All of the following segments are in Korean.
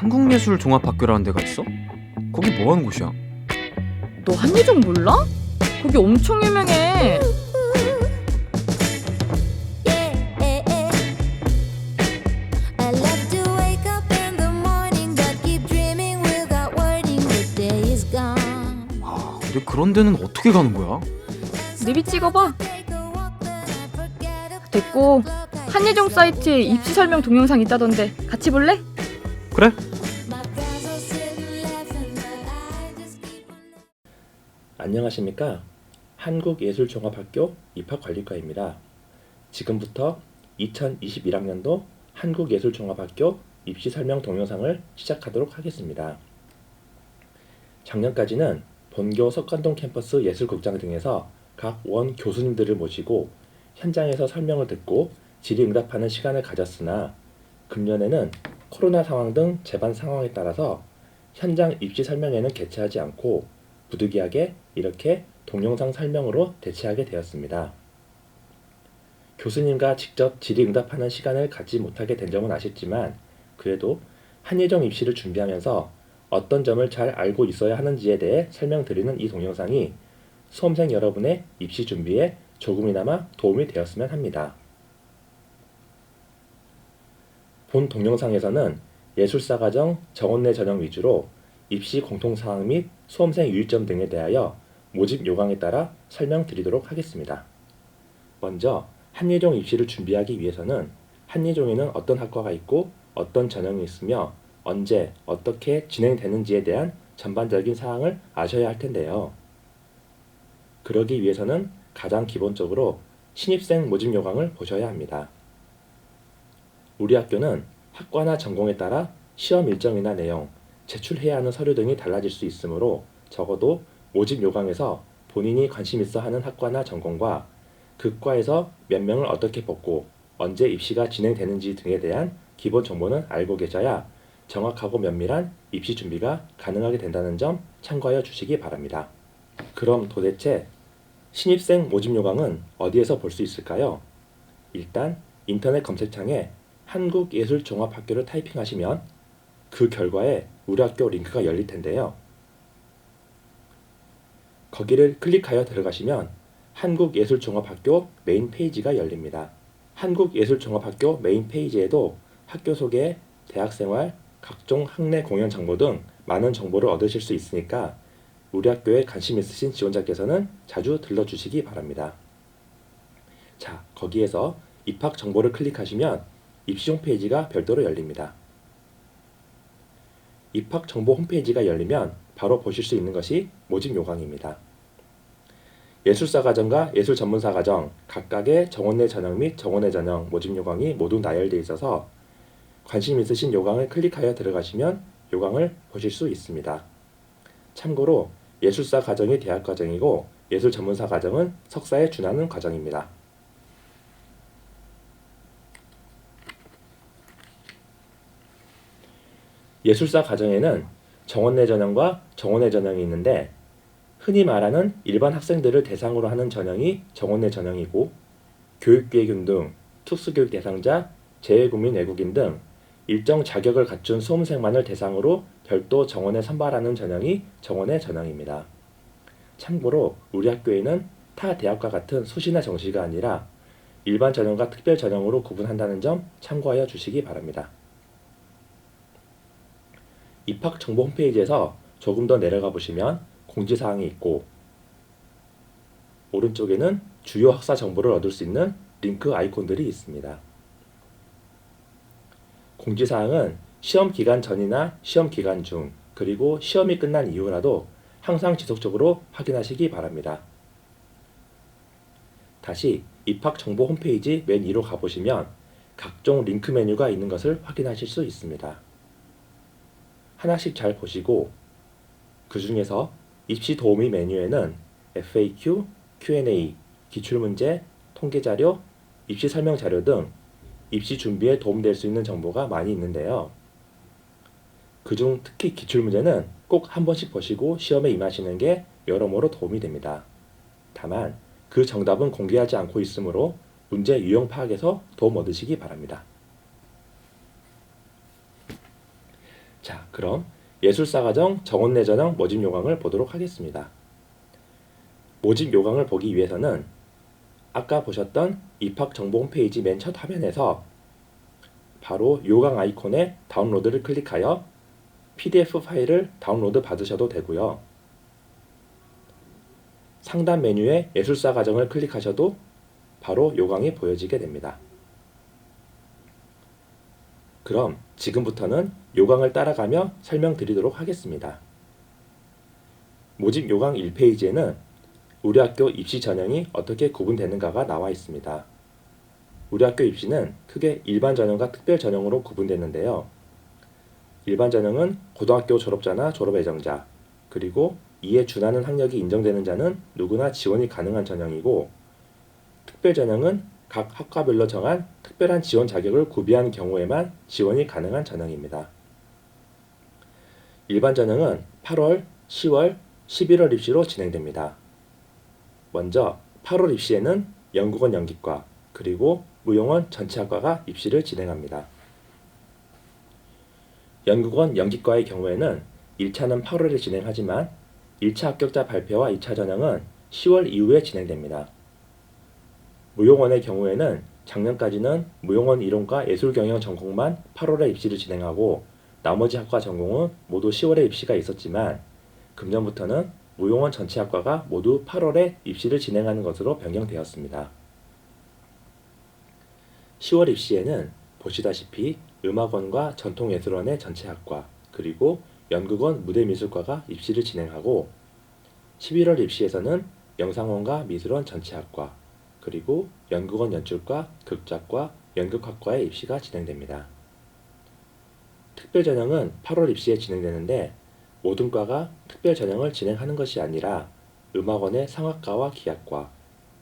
한국예술종합학교라는 데가 있어? 거기 뭐 하는 곳이야? 너 한예종 몰라? 거기 엄청 유명해. I love to wake up in the morning but keep dreaming without wording the day is gone. 아, 근데 그런 데는 어떻게 가는 거야? 내비 찍어봐. 됐고, 한예종 사이트에 입시 설명 동영상 있다던데 같이 볼래? 그래? 안녕하십니까? 한국예술종합학교 입학관리과입니다. 지금부터 2021학년도 한국예술종합학교 입시설명 동영상을 시작하도록 하겠습니다. 작년까지는 본교 석관동 캠퍼스 예술극장 등에서 각 원 교수님들을 모시고 현장에서 설명을 듣고 질의응답하는 시간을 가졌으나 금년에는 코로나 상황 등 재반 상황에 따라서 현장 입시 설명회는 개최하지 않고 부득이하게 이렇게 동영상 설명으로 대체하게 되었습니다. 교수님과 직접 질의응답하는 시간을 갖지 못하게 된 점은 아쉽지만 그래도 한예종 입시를 준비하면서 어떤 점을 잘 알고 있어야 하는지에 대해 설명드리는 이 동영상이 수험생 여러분의 입시 준비에 조금이나마 도움이 되었으면 합니다. 본 동영상에서는 예술사과정, 정원내 전형 위주로 입시 공통사항 및 수험생 유의점 등에 대하여 모집 요강에 따라 설명드리도록 하겠습니다. 먼저 한예종 입시를 준비하기 위해서는 한예종에는 어떤 학과가 있고 어떤 전형이 있으며 언제 어떻게 진행되는지에 대한 전반적인 사항을 아셔야 할 텐데요. 그러기 위해서는 가장 기본적으로 신입생 모집 요강을 보셔야 합니다. 우리 학교는 학과나 전공에 따라 시험 일정이나 내용, 제출해야 하는 서류 등이 달라질 수 있으므로 적어도 모집 요강에서 본인이 관심 있어 하는 학과나 전공과 그 과에서 몇 명을 어떻게 뽑고 언제 입시가 진행되는지 등에 대한 기본 정보는 알고 계셔야 정확하고 면밀한 입시 준비가 가능하게 된다는 점 참고하여 주시기 바랍니다. 그럼 도대체 신입생 모집 요강은 어디에서 볼 수 있을까요? 일단 인터넷 검색창에 한국예술종합학교를 타이핑하시면 그 결과에 우리 학교 링크가 열릴 텐데요. 거기를 클릭하여 들어가시면 한국예술종합학교 메인 페이지가 열립니다. 한국예술종합학교 메인 페이지에도 학교 소개, 대학생활, 각종 학내 공연 정보 등 많은 정보를 얻으실 수 있으니까 우리 학교에 관심 있으신 지원자께서는 자주 들러주시기 바랍니다. 자, 거기에서 입학 정보를 클릭하시면 입시 홈페이지가 별도로 열립니다. 입학 정보 홈페이지가 열리면 바로 보실 수 있는 것이 모집 요강입니다. 예술사 과정과 예술 전문사 과정 각각의 정원내 전형 및 정원외 전형 모집 요강이 모두 나열되어 있어서 관심 있으신 요강을 클릭하여 들어가시면 요강을 보실 수 있습니다. 참고로 예술사 과정이 대학 과정이고 예술 전문사 과정은 석사에 준하는 과정입니다. 예술사 과정에는 정원내 전형과 정원외 전형이 있는데 흔히 말하는 일반 학생들을 대상으로 하는 전형이 정원내 전형이고 교육기획인 등 특수교육 대상자, 재외국민 외국인 등 일정 자격을 갖춘 수험생만을 대상으로 별도 정원에 선발하는 전형이 정원외 전형입니다. 참고로 우리 학교에는 타 대학과 같은 수시나 정시가 아니라 일반 전형과 특별 전형으로 구분한다는 점 참고하여 주시기 바랍니다. 입학 정보 홈페이지에서 조금 더 내려가 보시면 공지사항이 있고 오른쪽에는 주요 학사 정보를 얻을 수 있는 링크 아이콘들이 있습니다. 공지사항은 시험 기간 전이나 시험 기간 중 그리고 시험이 끝난 이후라도 항상 지속적으로 확인하시기 바랍니다. 다시 입학 정보 홈페이지 맨 위로 가보시면 각종 링크 메뉴가 있는 것을 확인하실 수 있습니다. 하나씩 잘 보시고 그 중에서 입시 도우미 메뉴에는 FAQ, Q&A, 기출문제, 통계자료, 입시 설명 자료 등 입시 준비에 도움될 수 있는 정보가 많이 있는데요. 그중 특히 기출문제는 꼭 한 번씩 보시고 시험에 임하시는 게 여러모로 도움이 됩니다. 다만 그 정답은 공개하지 않고 있으므로 문제 유형 파악에서 도움 얻으시기 바랍니다. 자, 그럼 예술사과정 정원내 전형 모집 요강을 보도록 하겠습니다. 모집 요강을 보기 위해서는 아까 보셨던 입학정보 홈페이지 맨 첫 화면에서 바로 요강 아이콘에 다운로드를 클릭하여 PDF 파일을 다운로드 받으셔도 되고요. 상단 메뉴에 예술사 과정을 클릭하셔도 바로 요강이 보여지게 됩니다. 그럼 지금부터는 요강을 따라가며 설명드리도록 하겠습니다. 모집 요강 1페이지에는 우리 학교 입시 전형이 어떻게 구분되는가가 나와 있습니다. 우리 학교 입시는 크게 일반 전형과 특별 전형으로 구분되는데요. 일반 전형은 고등학교 졸업자나 졸업 예정자, 그리고 이에 준하는 학력이 인정되는 자는 누구나 지원이 가능한 전형이고, 특별 전형은 각 학과별로 정한 특별한 지원 자격을 구비한 경우에만 지원이 가능한 전형입니다. 일반 전형은 8월, 10월, 11월 입시로 진행됩니다. 먼저 8월 입시에는 연극원 연기과, 그리고 무용원 전체 학과가 입시를 진행합니다. 연극원 연기과의 경우에는 1차는 8월에 진행하지만 1차 합격자 발표와 2차 전형은 10월 이후에 진행됩니다. 무용원의 경우에는 작년까지는 무용원 이론과 예술경영 전공만 8월에 입시를 진행하고 나머지 학과 전공은 모두 10월에 입시가 있었지만 금년부터는 무용원 전체 학과가 모두 8월에 입시를 진행하는 것으로 변경되었습니다. 10월 입시에는 보시다시피 음악원과 전통예술원의 전체 학과, 그리고 연극원 무대미술과가 입시를 진행하고 11월 입시에서는 영상원과 미술원 전체 학과, 그리고 연극원 연출과, 극작과, 연극학과의 입시가 진행됩니다. 특별 전형은 8월 입시에 진행되는데 모든 과가 특별 전형을 진행하는 것이 아니라 음악원의 성악과와 기악과,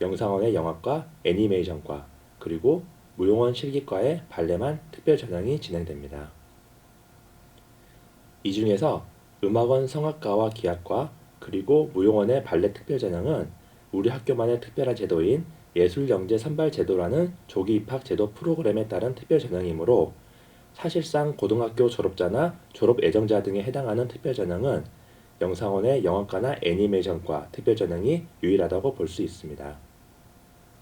영상원의 영화과, 애니메이션과, 그리고 무용원 실기과의 발레만 특별 전형이 진행됩니다. 이 중에서 음악원 성악과와 기악과, 그리고 무용원의 발레 특별 전형은 우리 학교만의 특별한 제도인 예술영재 선발 제도라는 조기 입학 제도 프로그램에 따른 특별 전형이므로 사실상 고등학교 졸업자나 졸업 예정자 등에 해당하는 특별 전형은 영상원의 영화과나 애니메이션과 특별 전형이 유일하다고 볼 수 있습니다.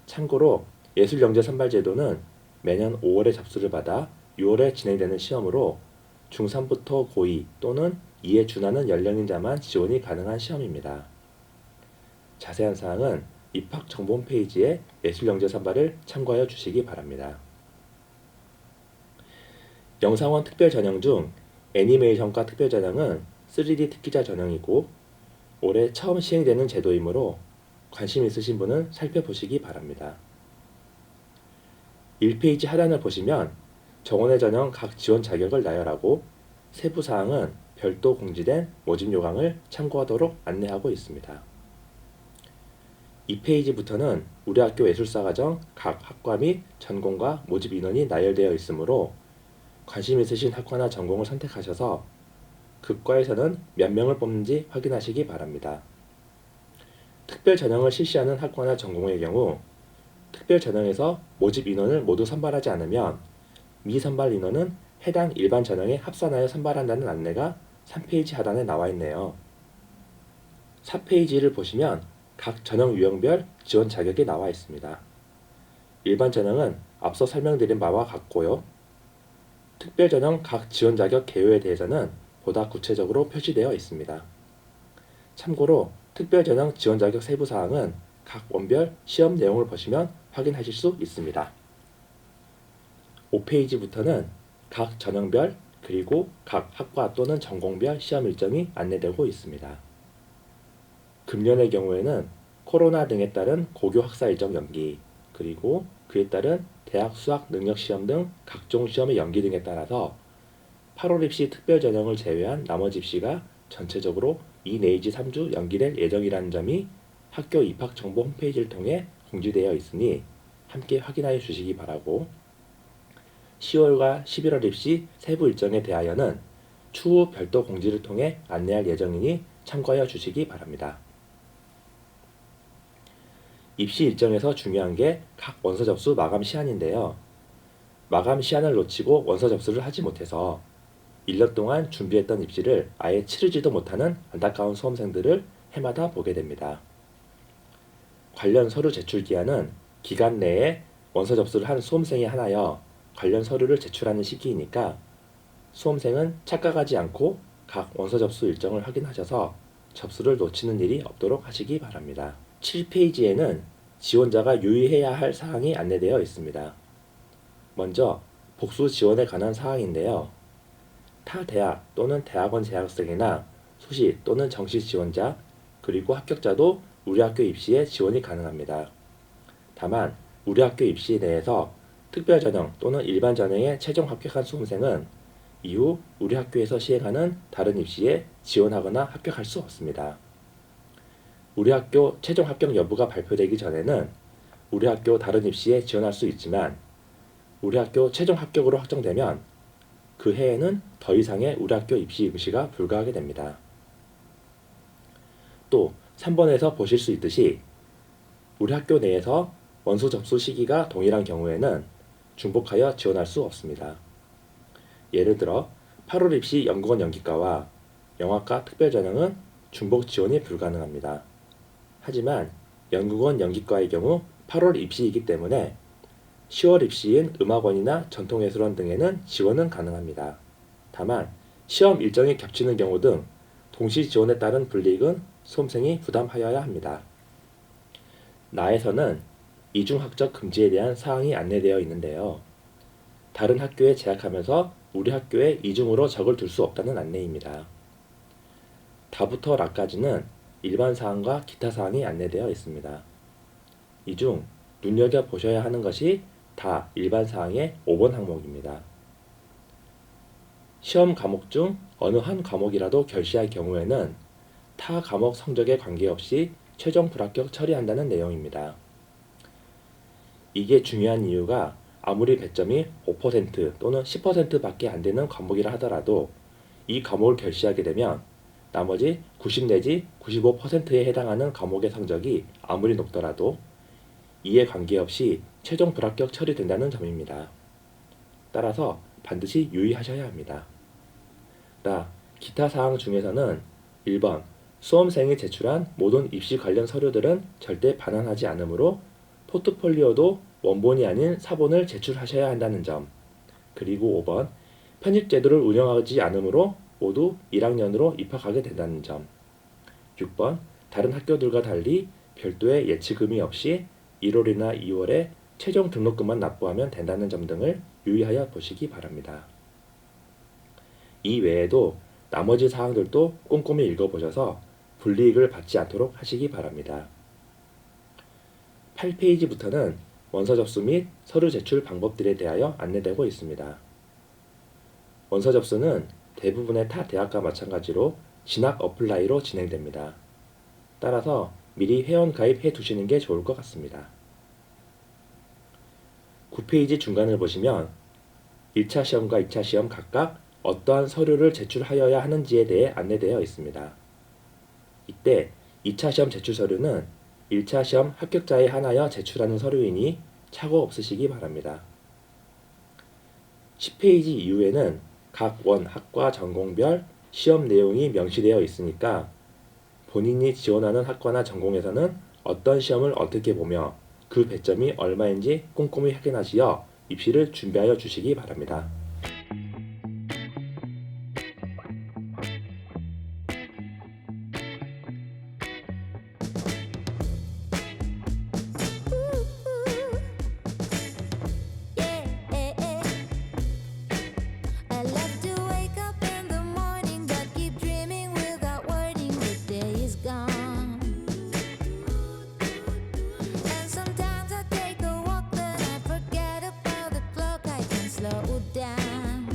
참고로 예술영재 선발 제도는 매년 5월에 접수를 받아 6월에 진행되는 시험으로 중3부터 고2 또는 이에 준하는 연령인자만 지원이 가능한 시험입니다. 자세한 사항은 입학 정보 홈페이지에 예술영재 선발을 참고하여 주시기 바랍니다. 영상원 특별 전형 중 애니메이션과 특별 전형은 3D 특기자 전형이고 올해 처음 시행되는 제도이므로 관심 있으신 분은 살펴보시기 바랍니다. 1페이지 하단을 보시면 정원의 전형 각 지원 자격을 나열하고 세부 사항은 별도 공지된 모집 요강을 참고하도록 안내하고 있습니다. 2페이지부터는 우리 학교 예술사과정 각 학과 및 전공과 모집 인원이 나열되어 있으므로 관심 있으신 학과나 전공을 선택하셔서 그 과에서는 몇 명을 뽑는지 확인하시기 바랍니다. 특별 전형을 실시하는 학과나 전공의 경우 특별 전형에서 모집 인원을 모두 선발하지 않으면 미선발 인원은 해당 일반 전형에 합산하여 선발한다는 안내가 3페이지 하단에 나와 있네요. 4페이지를 보시면 각 전형 유형별 지원 자격이 나와 있습니다. 일반 전형은 앞서 설명드린 바와 같고요. 특별 전형 각 지원 자격 개요에 대해서는 보다 구체적으로 표시되어 있습니다. 참고로 특별 전형 지원 자격 세부 사항은 각 원별 시험 내용을 보시면 확인하실 수 있습니다. 5페이지부터는 각 전형별 그리고 각 학과 또는 전공별 시험 일정이 안내되고 있습니다. 금년의 경우에는 코로나 등에 따른 고교 학사 일정 연기, 그리고 그에 따른 대학 수학 능력 시험 등 각종 시험의 연기 등에 따라서 8월 입시 특별 전형을 제외한 나머지 입시가 전체적으로 2 내지 3주 연기될 예정이라는 점이 학교 입학 정보 홈페이지를 통해 공지되어 있으니 함께 확인하여 주시기 바라고 10월과 11월 입시 세부 일정에 대하여는 추후 별도 공지를 통해 안내할 예정이니 참고하여 주시기 바랍니다. 입시 일정에서 중요한 게 각 원서 접수 마감 시한인데요. 마감 시한을 놓치고 원서 접수를 하지 못해서 1년 동안 준비했던 입시를 아예 치르지도 못하는 안타까운 수험생들을 해마다 보게 됩니다. 관련 서류 제출 기한은 기간 내에 원서 접수를 한 수험생이 하나여 관련 서류를 제출하는 시기이니까 수험생은 착각하지 않고 각 원서 접수 일정을 확인하셔서 접수를 놓치는 일이 없도록 하시기 바랍니다. 7페이지에는 지원자가 유의해야 할 사항이 안내되어 있습니다. 먼저 복수 지원에 관한 사항인데요. 타 대학 또는 대학원 재학생이나 수시 또는 정시 지원자 그리고 합격자도 우리 학교 입시에 지원이 가능합니다. 다만 우리 학교 입시 내에서 특별전형 또는 일반 전형에 최종 합격한 수험생은 이후 우리 학교에서 시행하는 다른 입시에 지원하거나 합격할 수 없습니다. 우리 학교 최종 합격 여부가 발표되기 전에는 우리 학교 다른 입시에 지원할 수 있지만 우리 학교 최종 합격으로 확정되면 그 해에는 더 이상의 우리 학교 입시 응시가 불가하게 됩니다. 또 3번에서 보실 수 있듯이 우리 학교 내에서 원서 접수 시기가 동일한 경우에는 중복하여 지원할 수 없습니다. 예를 들어 8월 입시 연구원 연기과와 영화과 특별전형은 중복 지원이 불가능합니다. 하지만 연구원 연기과의 경우 8월 입시이기 때문에 10월 입시인 음악원이나 전통예술원 등에는 지원은 가능합니다. 다만 시험 일정이 겹치는 경우 등 동시 지원에 따른 불이익은 수험생이 부담하여야 합니다. 나에서는 이중 학적 금지에 대한 사항이 안내되어 있는데요. 다른 학교에 재학하면서 우리 학교에 이중으로 적을 둘 수 없다는 안내입니다. 다부터 라까지는 일반 사항과 기타 사항이 안내되어 있습니다. 이 중 눈여겨보셔야 하는 것이 다 일반 사항의 5번 항목입니다. 시험 과목 중 어느 한 과목이라도 결시할 경우에는 타 과목 성적에 관계없이 최종 불합격 처리한다는 내용입니다. 이게 중요한 이유가 아무리 배점이 5% 또는 10%밖에 안 되는 과목이라 하더라도 이 과목을 결시하게 되면 나머지 90 내지 95%에 해당하는 과목의 성적이 아무리 높더라도 이에 관계없이 최종 불합격 처리된다는 점입니다. 따라서 반드시 유의하셔야 합니다. 기타 사항 중에서는 1번 수험생이 제출한 모든 입시 관련 서류들은 절대 반환하지 않으므로 포트폴리오도 원본이 아닌 사본을 제출하셔야 한다는 점, 그리고 5번 편입제도를 운영하지 않으므로 모두 1학년으로 입학하게 된다는 점, 6번 다른 학교들과 달리 별도의 예치금이 없이 1월이나 2월에 최종 등록금만 납부하면 된다는 점 등을 유의하여 보시기 바랍니다. 이 외에도 나머지 사항들도 꼼꼼히 읽어보셔서 불이익을 받지 않도록 하시기 바랍니다. 8페이지부터는 원서 접수 및 서류 제출 방법들에 대하여 안내되고 있습니다. 원서 접수는 대부분의 타 대학과 마찬가지로 진학 어플라이로 진행됩니다. 따라서 미리 회원 가입해 두시는 게 좋을 것 같습니다. 9페이지 중간을 보시면 1차 시험과 2차 시험 각각 어떠한 서류를 제출하여야 하는지에 대해 안내되어 있습니다. 이때 2차 시험 제출 서류는 1차 시험 합격자에 한하여 제출하는 서류이니 착오 없으시기 바랍니다. 10페이지 이후에는 각 원 학과 전공별 시험 내용이 명시되어 있으니까 본인이 지원하는 학과나 전공에서는 어떤 시험을 어떻게 보며 그 배점이 얼마인지 꼼꼼히 확인하시어 입시를 준비하여 주시기 바랍니다. I love to wake up in the morning, but keep dreaming without warning. The day is gone. And sometimes I take a walk, then I forget about the clock. I can slow down.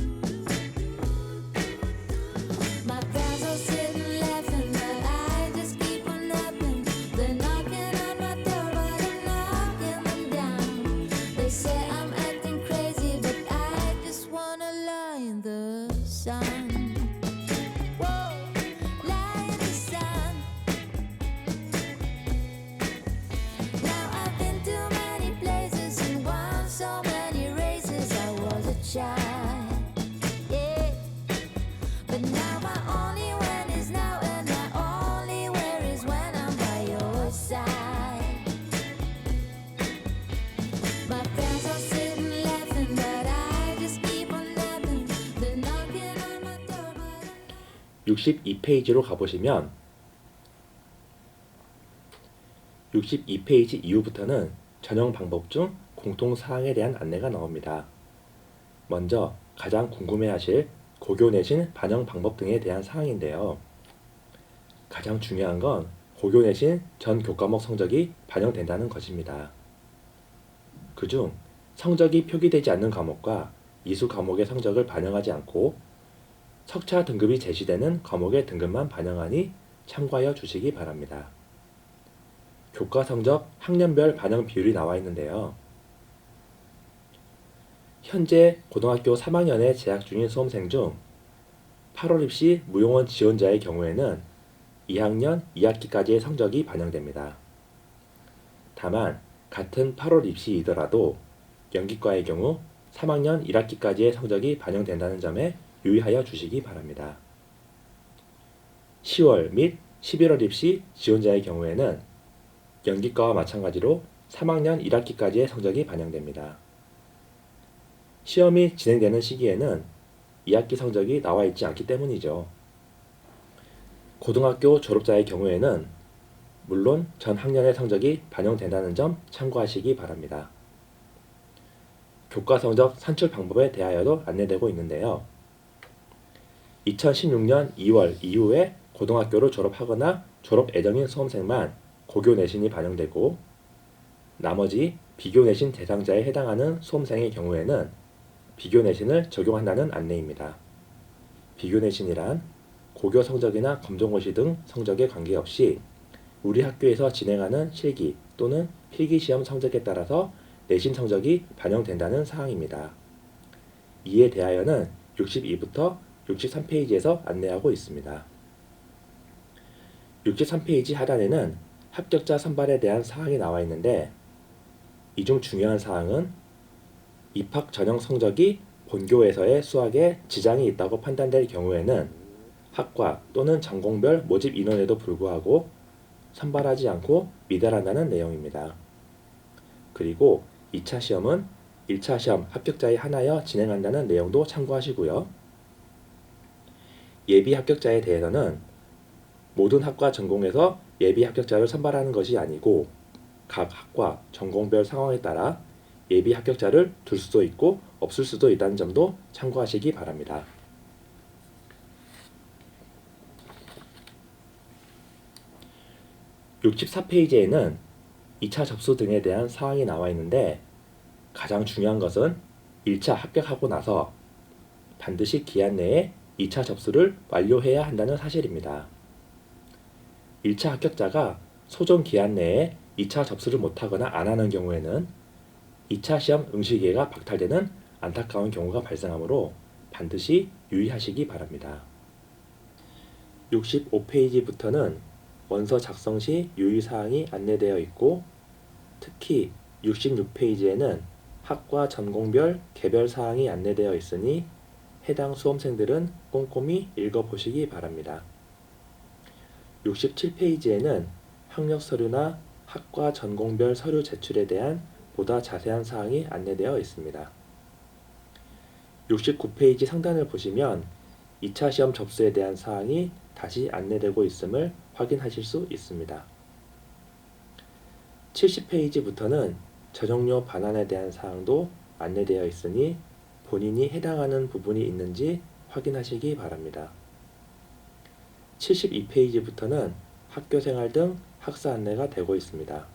My friends are sitting laughing, but I just keep on rapping. They're knocking on my door, but I'm knocking them down. They say I'm acting crazy, but I just wanna lie in the sun. Whoa, lie in the sun. Now I've been to many places and won so many races. I was a child, yeah. 62페이지로 가보시면 62페이지 이후부터는 전형 방법 중 공통사항에 대한 안내가 나옵니다. 먼저 가장 궁금해하실 고교 내신 반영 방법 등에 대한 사항인데요. 가장 중요한 건 고교 내신 전 교과목 성적이 반영된다는 것입니다. 그중 성적이 표기되지 않는 과목과 이수 과목의 성적을 반영하지 않고 석차 등급이 제시되는 과목의 등급만 반영하니 참고하여 주시기 바랍니다. 교과 성적 학년별 반영 비율이 나와 있는데요. 현재 고등학교 3학년에 재학 중인 수험생 중 8월 입시 무용원 지원자의 경우에는 2학년 2학기까지의 성적이 반영됩니다. 다만 같은 8월 입시이더라도 연기과의 경우 3학년 1학기까지의 성적이 반영된다는 점에 유의하여 주시기 바랍니다. 10월 및 11월 입시 지원자의 경우에는 연기과와 마찬가지로 3학년 1학기까지의 성적이 반영됩니다. 시험이 진행되는 시기에는 2학기 성적이 나와 있지 않기 때문이죠. 고등학교 졸업자의 경우에는 물론 전 학년의 성적이 반영된다는 점 참고하시기 바랍니다. 교과 성적 산출 방법에 대하여도 안내되고 있는데요. 2016년 2월 이후에 고등학교를 졸업하거나 졸업 예정인 수험생만 고교 내신이 반영되고 나머지 비교 내신 대상자에 해당하는 수험생의 경우에는 비교 내신을 적용한다는 안내입니다. 비교 내신이란 고교 성적이나 검정고시 등 성적에 관계없이 우리 학교에서 진행하는 실기 또는 필기시험 성적에 따라서 내신 성적이 반영된다는 사항입니다. 이에 대하여는 62부터 63페이지에서 안내하고 있습니다. 63페이지 하단에는 합격자 선발에 대한 사항이 나와 있는데 이 중 중요한 사항은 입학 전형 성적이 본교에서의 수학에 지장이 있다고 판단될 경우에는 학과 또는 전공별 모집 인원에도 불구하고 선발하지 않고 미달한다는 내용입니다. 그리고 2차 시험은 1차 시험 합격자에 한하여 진행한다는 내용도 참고하시고요. 예비 합격자에 대해서는 모든 학과 전공에서 예비 합격자를 선발하는 것이 아니고 각 학과 전공별 상황에 따라 예비 합격자를 둘 수도 있고 없을 수도 있다는 점도 참고하시기 바랍니다. 64페이지에는 2차 접수 등에 대한 사항이 나와 있는데 가장 중요한 것은 1차 합격하고 나서 반드시 기한 내에 2차 접수를 완료해야 한다는 사실입니다. 1차 합격자가 소정 기한 내에 2차 접수를 못하거나 안 하는 경우에는 2차 시험 응시 기회가 박탈되는 안타까운 경우가 발생하므로 반드시 유의하시기 바랍니다. 65페이지부터는 원서 작성 시 유의사항이 안내되어 있고 특히 66페이지에는 학과 전공별 개별 사항이 안내되어 있으니 해당 수험생들은 꼼꼼히 읽어보시기 바랍니다. 67페이지에는 학력 서류나 학과 전공별 서류 제출에 대한 보다 자세한 사항이 안내되어 있습니다. 69페이지 상단을 보시면 2차 시험 접수에 대한 사항이 다시 안내되고 있음을 확인하실 수 있습니다. 70페이지부터는 전형료 반환에 대한 사항도 안내되어 있으니 본인이 해당하는 부분이 있는지 확인하시기 바랍니다. 72페이지부터는 학교생활 등 학사 안내가 되고 있습니다.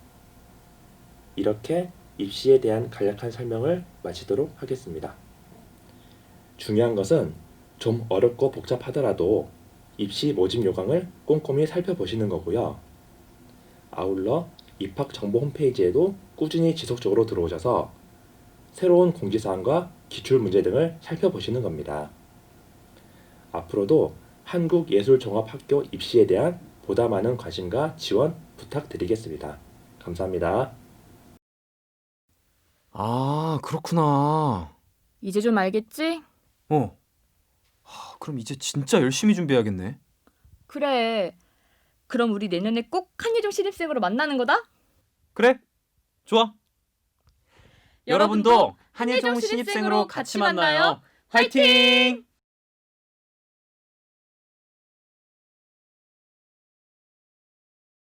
이렇게 입시에 대한 간략한 설명을 마치도록 하겠습니다. 중요한 것은 좀 어렵고 복잡하더라도 입시 모집 요강을 꼼꼼히 살펴보시는 거고요. 아울러 입학 정보 홈페이지에도 꾸준히 지속적으로 들어오셔서 새로운 공지사항과 기출문제 등을 살펴보시는 겁니다. 앞으로도 한국예술종합학교 입시에 대한 보다 많은 관심과 지원 부탁드리겠습니다. 감사합니다. 아, 그렇구나. 이제 좀 알겠지? 그럼 이제 진짜 열심히 준비해야겠네. 그래. 그럼 우리 내년에 꼭 한예종 신입생으로 만나는 거다? 그래? 좋아. 여러분도 한예종 신입생으로 신입생으로 같이 같이 만나요. 화이팅!